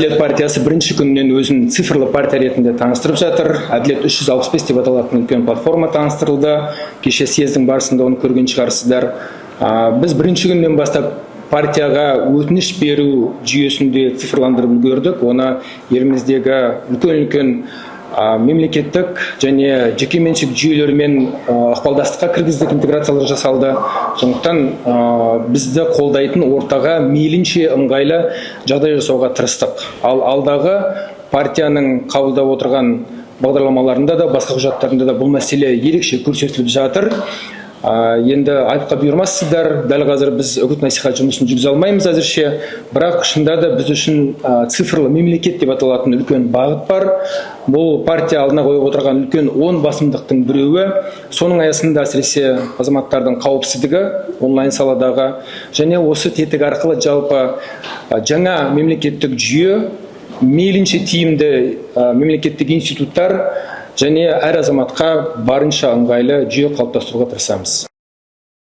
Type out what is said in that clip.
Әділет партиясы бірінші күннен өзін цифрлы партия ретінде таныстырып жатыр. Әділет 365 деп аталатын үлкен платформа таныстырылды. Кеше съездің барысында оны көрген шығарсыздар. Біз бірінші күннен бастап партияға өтініш беру жүйесінде цифрландырып үлгердік. Оны еліміздегі үлкен мемлекеттік және жекеменшік жүйелермен ықпалдастыққа кіргіздік, интеграциялар жасалды. Сондықтан бізді қолдайтын ортаға мейлінше ыңғайлы жағдай жасауға тырыстық. Ал алдағы партияның қабылдап отырған бағдарламаларында да, басқа құжаттарында да бұл мәселе ерекше көрсетіліп жатыр. Енді айтқа бұйырмассыздар, дәл қазір біз үгіт насихат жұмысын жүргізе алмаймыз әзірше, бірақ шынында да біз үшін цифрлы мемлекет деп аталатын үлкен бағыт бар. Бұл партия алдына қойып отырған үлкен 10 басымдықтың біреуі. Соның аясында әсіресе азаматтардың қауіпсіздігі онлайн саладағы, және осы тетік арқылы жалпы жаңа мемлекеттік жүйе, мейлінше тиімді мемлекеттік институттар және әр азаматқа барынша ыңғайлы жүйе қалыптастыруға тырысамыз.